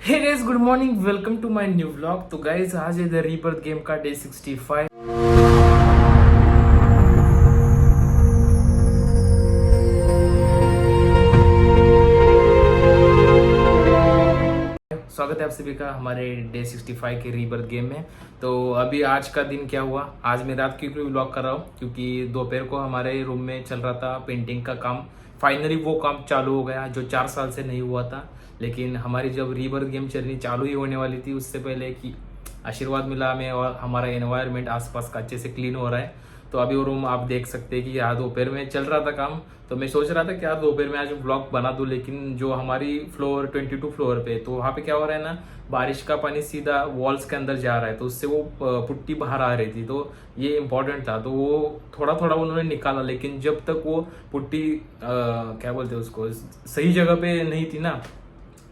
Hey guys, good morning, welcome to my new vlog. तो guys आज है the rebirth game का day 65। स्वागत है आप सभी का हमारे डे 65 के रीबर्थ गेम में। तो अभी आज का दिन क्या हुआ, आज मैं रात क्यों व्लॉग कर रहा हूँ क्योंकि दोपहर को हमारे रूम में चल रहा था पेंटिंग का काम। फाइनली वो काम चालू हो गया जो 4 साल से नहीं हुआ था। लेकिन हमारी जब रीबर्थ गेम चलनी चालू ही होने वाली थी उससे पहले कि आशीर्वाद मिला हमें और हमारा एनवायरनमेंट आसपास का अच्छे से क्लीन हो रहा है। तो अभी वो रूम आप देख सकते हैं कि यार दोपहर में चल रहा था काम। तो मैं सोच रहा था कि यार दोपहर में आज ब्लॉग बना दूं, लेकिन जो हमारी फ्लोर 22 फ्लोर पे, तो वहाँ पे क्या हो रहा है ना, बारिश का पानी सीधा वॉल्स के अंदर जा रहा है, तो उससे वो पुट्टी बाहर आ रही थी। तो ये इंपॉर्टेंट था, तो वो थोड़ा थोड़ा उन्होंने निकाला। लेकिन जब तक वो पुट्टी क्या बोलते हैं उसको, सही जगह पे नहीं थी ना,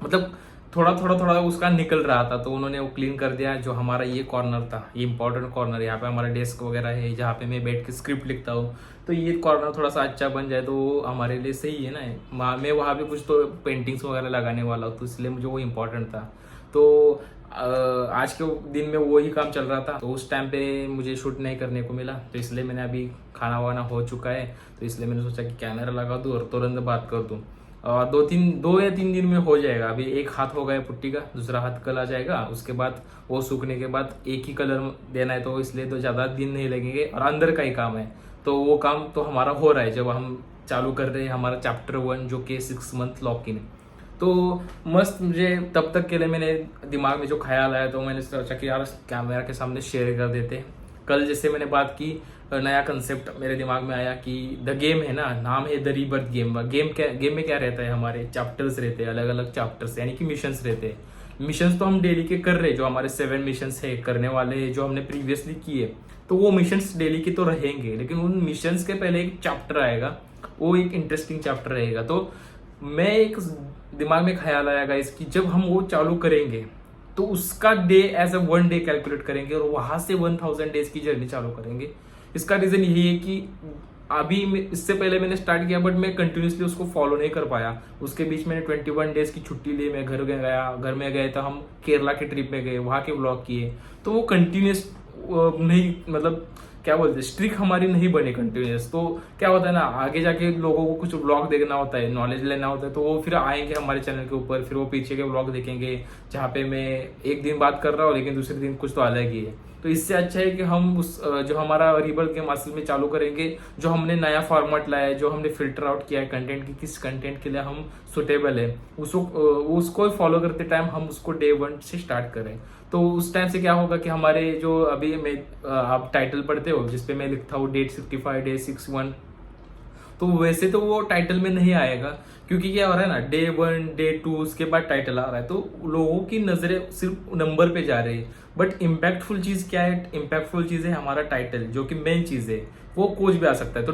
मतलब थोड़ा थोड़ा थोड़ा उसका निकल रहा था, तो उन्होंने वो क्लीन कर दिया। जो हमारा ये कॉर्नर था, ये इंपॉर्टेंट कॉर्नर, यहाँ पे हमारा डेस्क वगैरह है जहाँ पे मैं बैठ के स्क्रिप्ट लिखता हूँ। तो ये कॉर्नर थोड़ा सा अच्छा बन जाए तो हमारे लिए सही है ना। मैं वहाँ पे कुछ तो पेंटिंग्स वगैरह लगाने वाला हूँ, तो इसलिए मुझे वो इम्पोर्टेंट था। तो आज के दिन में वही काम चल रहा था, तो उस टाइम पे मुझे शूट नहीं करने को मिला। तो इसलिए मैंने अभी खाना वाना हो चुका है, तो इसलिए मैंने सोचा कि कैमरा लगा दूँ और तुरंत बात कर दूँ। और 2 या 3 दिन में हो जाएगा। अभी एक हाथ हो गया पुट्टी का, दूसरा हाथ कल आ जाएगा। उसके बाद वो सूखने के बाद एक ही कलर देना है, तो इसलिए तो ज़्यादा दिन नहीं लगेंगे और अंदर का ही काम है। तो वो काम तो हमारा हो रहा है जब हम चालू कर रहे हैं हमारा चैप्टर 1 जो कि 6 मंथ लॉक इन। तो मस्त, मुझे तब तक के लिए मैंने दिमाग में जो ख्याल आया तो मैंने सोचा कि यार कैमरा के सामने शेयर कर देते। कल जैसे मैंने बात की, नया कंसेप्ट मेरे दिमाग में आया कि द गेम है ना, नाम है द रीबर्थ गेम। गेम में क्या रहता है, हमारे चैप्टर्स रहते हैं, अलग अलग चैप्टर्स यानी कि मिशंस रहते हैं। मिशंस तो हम डेली के कर रहे हैं, जो हमारे 7 मिशंस है करने वाले हैं जो हमने प्रीवियसली किए। तो वो मिशंस डेली के तो रहेंगे, लेकिन उन मिशंस के पहले एक चैप्टर आएगा, वो एक इंटरेस्टिंग चैप्टर रहेगा। तो मैं एक दिमाग में ख्याल आया गाइस कि जब हम वो चालू करेंगे तो उसका day as a 1 day calculate करेंगे और वहां से 1000 डेज की जर्नी चालू करेंगे। इसका रीजन यही है कि अभी इससे पहले मैंने स्टार्ट किया, बट मैं कंटिन्यूसली उसको फॉलो नहीं कर पाया। उसके बीच मैंने 21 डेज की छुट्टी ली, मैं घर में गए, तो हम केरला के ट्रिप में गए, वहाँ के व्लॉग किए। तो वो कंटिन्यूस नहीं, मतलब क्या बोलते हैं, स्ट्रिक हमारी नहीं बनी कंटिन्यूस। तो क्या होता है ना, आगे जाके लोगों को कुछ व्लॉग देखना होता है, नॉलेज लेना होता है, तो वो फिर आएंगे हमारे चैनल के ऊपर, फिर वो पीछे के व्लॉग देखेंगे जहाँ पे मैं एक दिन बात कर रहा हूँ लेकिन दूसरे दिन कुछ तो अलग ही है। तो इससे अच्छा है कि हम उस जो हमारा रीबर्थ गेम असल में चालू करेंगे, जो हमने नया फॉर्मेट लाया है, जो हमने फिल्टर आउट किया है कंटेंट की, किस कंटेंट के लिए हम सुटेबल है, उसको फॉलो करते टाइम हम उसको डे 1 से स्टार्ट करें। तो उस टाइम से क्या होगा कि हमारे जो अभी मैं आप टाइटल पढ़ते हो जिसपे मैं लिखता हूँ डेट 65 डे 61, तो वैसे तो वो टाइटल में नहीं आएगा, क्योंकि क्या हो रहा है ना, डे 1 डे 2 उसके बाद टाइटल आ रहा है, तो लोगों की नजरें सिर्फ नंबर पे जा रही है। बट इम्पैक्टफुल चीज क्या है, इम्पैक्टफुल चीज है हमारा टाइटल, जो कि मेन चीज है। वो कुछ भी आ सकता है। तो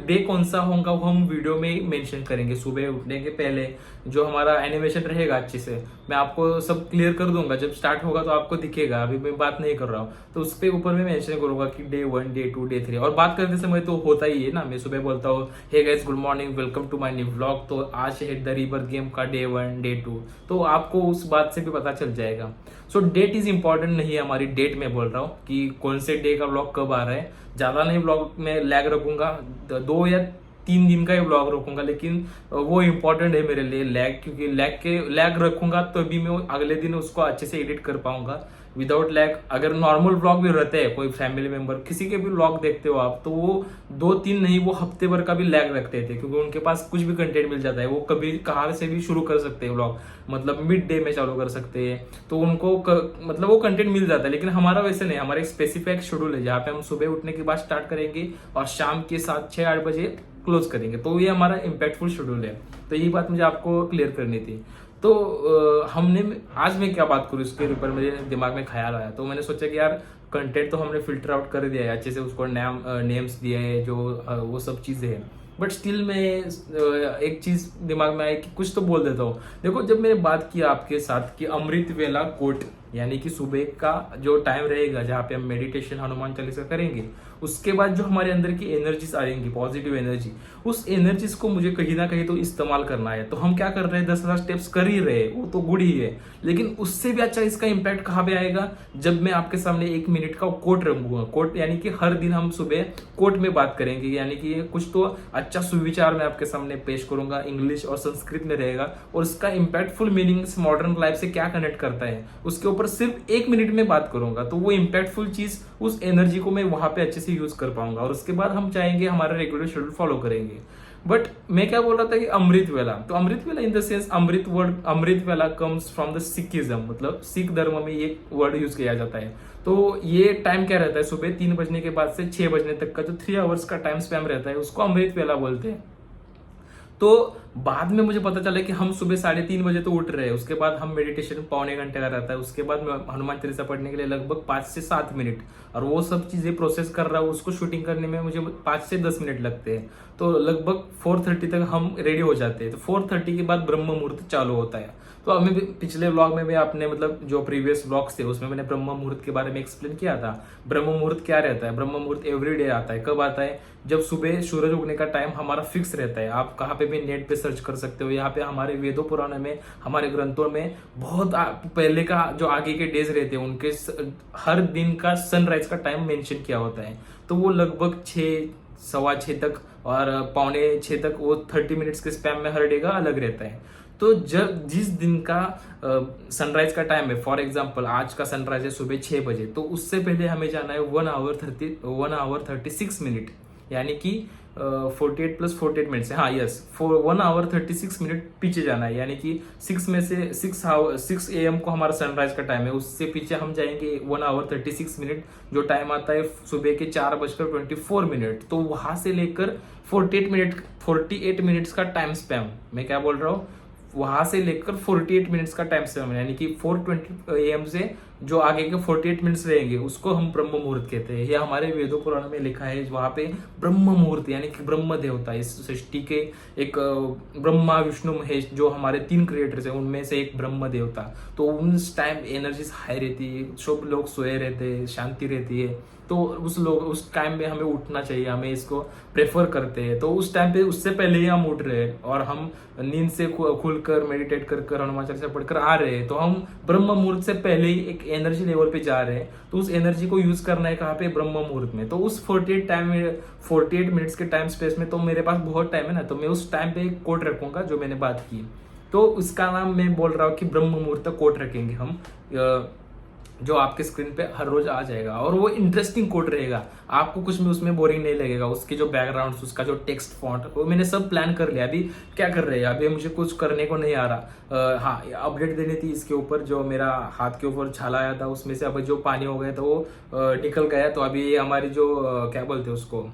डे कौन सा होगा वो हम वीडियो में मेंशन करेंगे। सुबह उठने के पहले जो हमारा एनिमेशन रहेगा अच्छे से, मैं आपको सब क्लियर कर दूंगा, जब स्टार्ट होगा तो आपको दिखेगा। अभी मैं बात नहीं कर रहा हूँ, तो उस पर ऊपर में मेंशन करूंगा कि डे 1 डे 2 डे 3। और बात करते समय तो होता ही है ना, मैं सुबह बोलता हूँ hey guys good morning, welcome to my new vlog. तो आज है द रीबर्थ गेम का डे 1 डे 2, तो आपको उस बात से भी पता चल जाएगा। सो डेट इज इंपॉर्टेंट नहीं है हमारी, डेट में बोल रहा हूँ कि कौन से डे का व्लॉग कब आ रहा है। ज्यादा नहीं व्लॉग में लैग रखूंगा, 2 या 3 दिन का ही व्लॉग रखूंगा, लेकिन वो इंपॉर्टेंट है मेरे लिए लैग, क्योंकि लैग रखूंगा तो भी मैं अगले दिन उसको अच्छे से एडिट कर पाऊंगा विदाउट लैग। अगर नॉर्मल व्लॉग भी रहते हैं, कोई फैमिली मेंबर किसी के भी व्लॉग देखते हो आप, तो वो 2-3 नहीं, वो हफ्ते भर का भी लैग रखते थे, क्योंकि उनके पास कुछ भी कंटेंट मिल जाता है। वो कभी कहाँ से भी शुरू कर सकते हैं व्लॉग, मतलब मिड डे में चालू कर सकते हैं, तो उनको मतलब वो कंटेंट मिल जाता है। लेकिन हमारा वैसे नहीं, हमारा एक स्पेसिफिक शेड्यूल है जहाँ पे हम सुबह उठने के बाद स्टार्ट करेंगे और शाम के 7-6-8 बजे क्लोज करेंगे। तो ये हमारा इम्पैक्टफुल शेड्यूल है। तो ये बात मुझे आपको क्लियर करनी थी। तो हमने आज मैं क्या बात करूँ इसके ऊपर मेरे दिमाग में ख्याल आया, तो मैंने सोचा कि यार कंटेंट तो हमने फिल्टर आउट कर दिया है अच्छे से, उसको नेम्स दिए है, जो वो सब चीज़ें हैं। बट स्टिल मैं एक चीज़ दिमाग में आई कि कुछ तो बोल देता हूँ। देखो, जब मैंने बात की आपके साथ कि अमृत वेला कोट, यानी कि सुबह का जो टाइम रहेगा जहाँ पे हम मेडिटेशन हनुमान चालीसा करेंगे, उसके बाद जो हमारे अंदर की एनर्जीज आएंगी, पॉजिटिव एनर्जी, उस एनर्जीज को मुझे कहीं ना कहीं तो इस्तेमाल करना है। तो हम क्या कर रहे हैं, 10,000 स्टेप्स कर ही रहे हैं, वो तो गुड ही है, लेकिन उससे भी अच्छा इसका इम्पैक्ट कहाँ पे आएगा, जब मैं आपके सामने 1 मिनट का कोट रखूंगा। कोट यानी कि हर दिन हम सुबह कोट में बात करेंगे, यानी कि कुछ तो अच्छा सुविचार मैं आपके सामने पेश करूंगा, इंग्लिश और संस्कृत में रहेगा, और उसका इम्पैक्टफुल मीनिंग मॉडर्न लाइफ से क्या कनेक्ट करता है उसके ऊपर सिर्फ 1 मिनट में बात करूंगा। तो वो इम्पैक्टफुल चीज, उस एनर्जी को मैं वहां पे अच्छे से यूज कर पाऊंगा, और उसके बाद हम चाहेंगे हमारा रेगुलर शेड्यूल फॉलो करेंगे। बट मैं क्या बोल रहा था कि अमृत वेला, तो अमृत वेला इन द सेंस, अमृत वर्ड, अमृत वेला कम्स फ्रॉम द सिखिज्म, मतलब सिख धर्म में ये वर्ड यूज किया जाता है। तो ये टाइम क्या रहता है, सुबह 3 बजने के बाद से 6 बजने तक का जो 3 आवर्स का टाइम स्पैम रहता है, उसको अमृत वेला बोलते हैं। तो बाद में मुझे पता चला कि हम सुबह 3:30 बजे तो उठ रहे हैं, उसके बाद हम मेडिटेशन पौने घंटे का रहता है, उसके बाद हनुमान चालीसा पढ़ने के लिए लगभग 5 से 7 मिनट, और वो सब चीजें प्रोसेस कर रहा हूँ, उसको शूटिंग करने में मुझे 5 से 10 मिनट लगते हैं। तो लगभग 4:30 तक हम रेडी हो जाते हैं। तो 4:30 के बाद ब्रह्म मुहूर्त चालू होता है। तो हमें पिछले व्लॉग में भी आपने, मतलब जो प्रीवियस व्लॉग्स थे उसमें मैंने ब्रह्म मुहूर्त के बारे में एक्सप्लेन किया था। ब्रह्म मुहूर्त क्या रहता है, ब्रह्म मुहूर्त एवरीडे आता है। कब आता है, जब सुबह सूरज उगने का टाइम हमारा फिक्स रहता है। आप कहाँ पे भी नेट पे सर्च कर सकते हो, यहाँ पे हमारे वेदों पुराण में, हमारे ग्रंथों में बहुत पहले का जो आगे के डेज रहते हैं उनके हर दिन का सनराइज का टाइम मेंशन किया होता है। तो वो लगभग 6, 6:15 तक और 5:45 तक, वो 30 मिनट्स के स्पैम में हर डे का अलग रहता है। तो जब जिस दिन का सनराइज का टाइम है, फॉर एग्जाम्पल आज का सनराइज है सुबह 6 बजे, तो उससे पहले हमें जाना है 1 hour 36 मिनट, यानी कि 48 + 48 मिनट से, हाँ यस, 1 hour 36 मिनट पीछे जाना है। यानी कि 6 में से 6 AM को हमारा सनराइज का टाइम है, उससे पीछे हम जाएंगे 1 hour 36 मिनट, जो टाइम आता है सुबह के 4:24 तो वहां से लेकर 48 मिनट्स का टाइम स्पैम, मैं क्या बोल रहा हूँ, वहां से लेकर 48 मिनट्स का टाइम स्पैम, यानी कि 4:20 AM से जो आगे के 48 मिनट्स रहेंगे उसको हम ब्रह्म मुहूर्त कहते हैं। ये हमारे वेदों पुराण में लिखा है। वहां पे ब्रह्म मुहूर्त यानी कि ब्रह्म देवता, इस सृष्टि के एक ब्रह्मा विष्णु महेश जो हमारे 3 क्रिएटर्स हैं उनमें से एक ब्रह्म देवता। तो उस टाइम एनर्जीज हाई रहती है, सब लोग सोए रहते हैं, शांति रहती है। तो उस टाइम में हमें उठना चाहिए, हमें इसको प्रेफर करते हैं। तो उस टाइम पे, उससे पहले ही हम उठ रहे हैं और हम नींद से खुलकर मेडिटेट कर हनुमान चालीसा पढ़कर आ रहे हैं, तो हम ब्रह्म मुहूर्त से पहले ही एक एनर्जी लेवल पे जा रहे हैं। तो उस एनर्जी को यूज करना है कहाँ पे, ब्रह्म मुहूर्त में। तो उस 48 मिनट्स के टाइम स्पेस में तो मेरे पास बहुत टाइम है ना, तो मैं उस टाइम पे एक कोट रखूंगा जो मैंने बात की। तो उसका नाम मैं बोल रहा हूँ कि ब्रह्म मुहूर्त कोट रखेंगे हम, जो आपके स्क्रीन पे हर रोज आ जाएगा, और वो इंटरेस्टिंग कोड रहेगा। आपको कुछ में उसमें बोरिंग नहीं लगेगा। उसके जो बैकग्राउंड, उसका जो टेक्स्ट फॉन्ट, वो मैंने सब प्लान कर लिया। अभी क्या कर रहे हैं, अभी मुझे कुछ करने को नहीं आ रहा। हाँ, अपडेट देनी थी इसके ऊपर, जो मेरा हाथ के ऊपर छाला आया था उसमें से अब जो पानी हो गया था वो निकल गया। तो अभी हमारी जो क्या बोलते हैं उसको,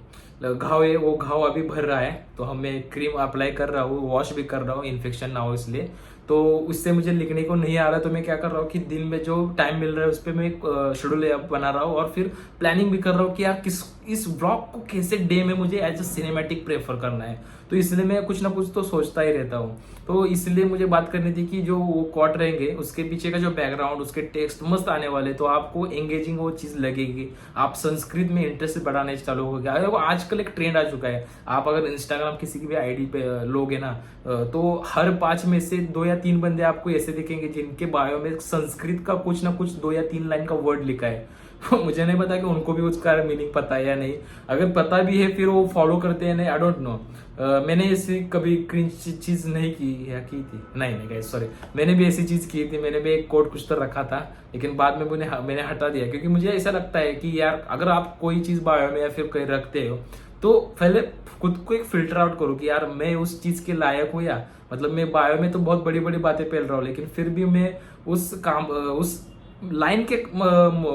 घाव है, वो घाव अभी भर रहा है। तो हमें क्रीम अप्लाई कर रहा हूँ, वॉश भी कर रहा हूँ, इन्फेक्शन ना हो इसलिए। तो उससे मुझे लिखने को नहीं आ रहा, तो मैं क्या कर रहा हूँ कि दिन में जो टाइम मिल रहा है उस पर मैं शेड्यूल बना रहा हूँ, और फिर प्लानिंग भी कर रहा हूँ कि यार इस ब्लॉग को कैसे डे में मुझे एज अ सिनेमैटिक प्रेफर करना है। तो इसलिए मैं कुछ ना कुछ तो सोचता ही रहता हूँ। तो इसलिए मुझे बात करनी थी कि जो वो कॉट रहेंगे उसके पीछे का जो बैकग्राउंड, उसके टेक्स्ट मस्त आने वाले, तो आपको एंगेजिंग वो चीज लगेगी। आप संस्कृत में इंटरेस्ट बढ़ाने चालू हो गया। वो आजकल एक ट्रेंड आ चुका है। आप अगर इंस्टाग्राम किसी की भी आईडी पे लोगे ना, तो हर 5 में से 2 या 3 बंदे आपको ऐसे दिखेंगे जिनके बायो में संस्कृत का कुछ ना कुछ 2 या 3 लाइन का वर्ड लिखा है। मुझे नहीं पता कि उनको भी उसका मीनिंग पता है या नहीं। अगर पता भी है फिर वो फॉलो करते हैं नहीं, आई डोंट नो। मैंने ऐसी कभी क्रिंज चीज नहीं की, या की थी, नहीं सॉरी, मैंने भी ऐसी चीज की थी। मैंने भी एक कोड कुछ तो रखा था, लेकिन बाद में मैंने हटा दिया, क्योंकि मुझे ऐसा लगता है कि यार अगर आप कोई चीज बायो में या फिर कहीं रखते हो तो पहले खुद को एक फिल्टर आउट करो कि यार मैं उस चीज के लायक हूँ, या मतलब मैं बायो में तो बहुत बड़ी बड़ी बातें फैल रहा हूँ, लेकिन फिर भी मैं उस लाइन के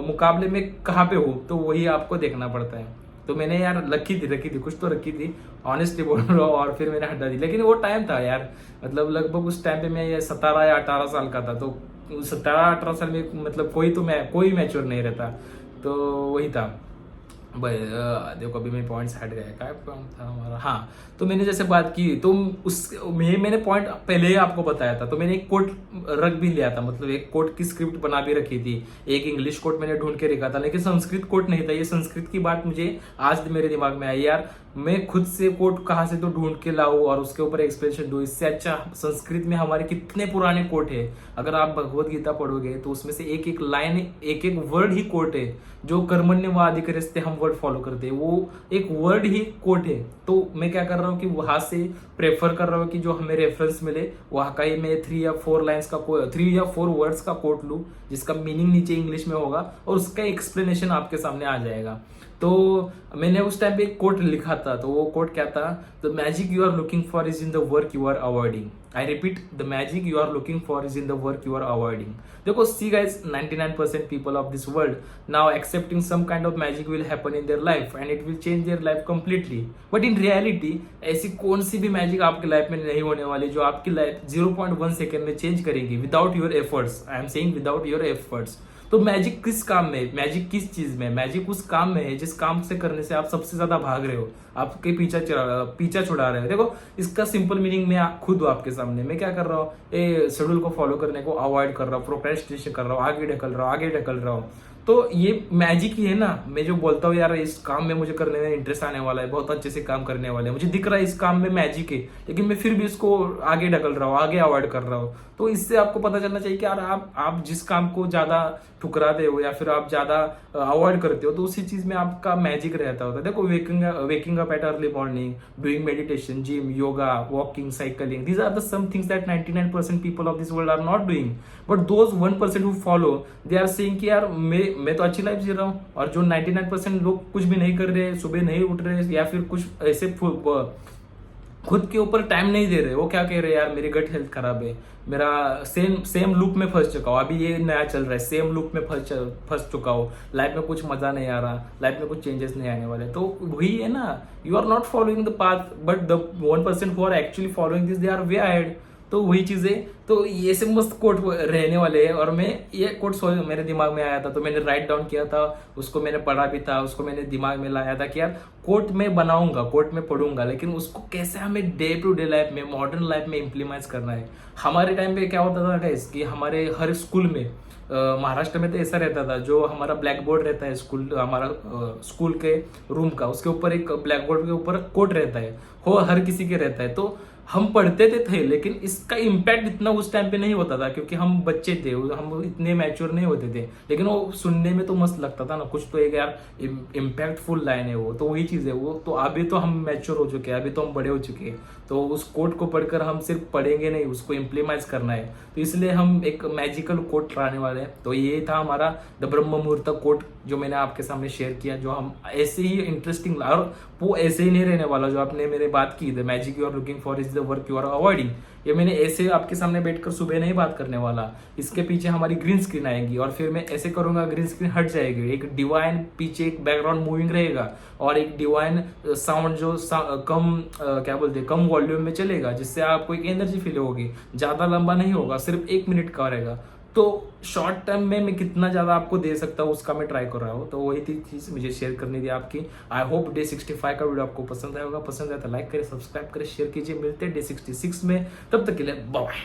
मुकाबले में कहाँ पे हूँ, तो वही आपको देखना पड़ता है। तो मैंने यार रखी थी कुछ तो रखी थी, ऑनेस्टली बोल रहा हूँ, और फिर मैंने हटा दी। लेकिन वो टाइम था यार, मतलब लगभग उस टाइम पे मैं 17 या 18 साल का था। तो 17-18 साल में मतलब कोई मैच्योर नहीं रहता। तो वही था। देखो अभी मैं पॉइंट्स हट गए, क्या पॉइंट था हमारा, हाँ। तो मैंने जैसे बात की तो मैंने पॉइंट पहले ही आपको बताया था, तो मैंने एक कोट रख भी लिया था, मतलब एक कोट की स्क्रिप्ट बना भी रखी थी। एक इंग्लिश कोट मैंने ढूंढ के रखा था, लेकिन संस्कृत कोट नहीं था। ये संस्कृत की बात मुझे आज मेरे दिमाग में आई यार, मैं खुद से कोट कहाँ से तो ढूंढ के लाऊं और उसके ऊपर एक्सप्लेनेशन दूं। इससे अच्छा संस्कृत में हमारे कितने पुराने कोट है। अगर आप भगवत गीता पढ़ोगे तो उसमें से एक एक लाइन, एक एक वर्ड ही कोट है। जो कर्मण्य व अधिकारस्ते हम वर्ड फॉलो करते हैं, वो एक वर्ड ही कोट है। तो मैं क्या कर रहा हूँ कि वहां से प्रेफर कर रहा हूँ कि जो हमें रेफरेंस मिले वहां का ही मैं 3 या 4 वर्ड्स का कोट लूँ, जिसका मीनिंग नीचे इंग्लिश में होगा और उसका एक्सप्लेनेशन आपके सामने आ जाएगा। तो मैंने उस टाइम पे एक कोट लिखा था, तो वो कोट क्या था, the magic you are looking for is in the work you are avoiding. I repeat, the magic you are looking for is in the work you are avoiding. देखो see guys, 99% people of this world now accepting some kind of magic will happen in their life and it will change their life completely. But in reality ऐसी कौन सी भी magic आपकी life में नहीं होने वाली जो आपकी लाइफ 0.1 सेकेंड में चेंज करेगी without your efforts. I am saying without your efforts. तो मैजिक किस काम में है? मैजिक किस चीज में? मैजिक उस काम में है जिस काम से करने से आप सबसे ज्यादा भाग रहे हो, आपके पीछा छुड़ा रहे हो। देखो इसका सिंपल मीनिंग मैं खुद हूं आपके सामने। मैं क्या कर रहा हूँ, ये शेड्यूल को फॉलो करने को अवॉइड कर रहा हूँ, प्रोक्रेस्टिनेशन कर रहा हूँ, आगे ढकल रहा हूँ। तो ये मैजिक ही है ना। मैं जो बोलता हूँ यार इस काम में मुझे करने में इंटरेस्ट आने वाला है, बहुत अच्छे से काम करने वाले हैं, मुझे दिख रहा है इस काम में मैजिक है, लेकिन मैं फिर भी इसको आगे ढकल रहा हूँ, आगे अवॉइड कर रहा हूँ। तो इससे आपको पता चलना चाहिए कि यार आप जिस काम को ज्यादा ठुकराते हो या फिर आप ज्यादा अवॉइड करते हो, तो उसी चीज में आपका मैजिक रहता होता है। देखो waking up at early morning, doing meditation, gym, yoga, walking, cycling, these are the some things that 99% people of this world are not doing. But those 1% who follow, they are saying कि यार मैं तो अच्छी life जी रहा हूँ, और जो 99% लोग कुछ भी नहीं कर रहे, सुबह नहीं उठ रहे या फिर कुछ ऐसे खुद के ऊपर टाइम नहीं दे रहे, वो क्या कह रहे हैं, यार मेरी गट हेल्थ खराब है, मेरा सेम लूप में फंस चुका हूँ, अभी ये नया चल रहा है, सेम लूप में फंस चुका हूँ, लाइफ में कुछ मजा नहीं आ रहा, लाइफ में कुछ चेंजेस नहीं आने वाले। तो वही है ना, you are not following the path, but the 1% who are actually following this, they are way ahead. तो वही चीजें, तो ये से मस्त कोट रहने वाले हैं। और मैं ये कोट मेरे दिमाग में आया था, तो मैंने राइट डाउन किया था, उसको मैंने पढ़ा भी था, उसको मैंने दिमाग में लाया था कि यार कोट में बनाऊंगा, कोट में पढ़ूंगा, लेकिन उसको कैसे हमें डे टू डे लाइफ में, मॉडर्न लाइफ में इम्प्लीमेंट करना है। हमारे टाइम पे क्या होता था गाइस कि हमारे हर स्कूल में, महाराष्ट्र में तो ऐसा रहता था, जो हमारा ब्लैक बोर्ड रहता है स्कूल, हमारा स्कूल के रूम का, उसके ऊपर एक ब्लैक बोर्ड के ऊपर कोट रहता है, हो हर किसी के रहता है। तो हम पढ़ते थे, लेकिन इसका इम्पैक्ट इतना उस टाइम पे नहीं होता था, क्योंकि हम बच्चे थे, हम इतने मैच्योर नहीं होते थे, लेकिन वो सुनने में तो मस्त लगता था ना, कुछ तो एक यार इम्पैक्टफुल लाइन है वो। तो वही चीज है वो। तो अभी तो हम मैच्योर हो चुके हैं, अभी तो हम बड़े हो चुके हैं, तो उस कोट को पढ़कर हम सिर्फ पढ़ेंगे नहीं, उसको इम्प्लीमेंट करना है। तो इसलिए हम एक मैजिकल कोट लाने वाले हैं। तो ये था हमारा द ब्रह्म मुहूर्त कोट, जो मैंने आपके सामने शेयर किया, जो हम ऐसे ही इंटरेस्टिंग, और वो ऐसे ही नहीं रहने वाला जो आपने मेरे बात की, the magic you are looking for is the work you are avoiding. ये मैंने ऐसे आपके सामने बैठकर सुबह नहीं बात करने वाला, इसके पीछे हमारी ग्रीन स्क्रीन आएगी, और फिर मैं ऐसे करूंगा, ग्रीन स्क्रीन हट जाएगी, एक डिवाइन पीछे एक बैकग्राउंड मूविंग रहेगा, और एक डिवाइन साउंड जो क्या बोलते हैं, कम वॉल्यूम में चलेगा, जिससे आपको एक एनर्जी फील होगी। ज्यादा लंबा नहीं होगा, सिर्फ 1 मिनट का रहेगा। तो शॉर्ट टर्म में मैं कितना ज्यादा आपको दे सकता हूँ उसका मैं ट्राई कर रहा हूँ। तो वही चीज मुझे शेयर करनी थी आपकी। आई होप डे 65 का वीडियो आपको पसंद आया होगा। पसंद आया तो लाइक करें, सब्सक्राइब करें, शेयर कीजिए। मिलते हैं डे 66 में, तब तक के लिए बाय।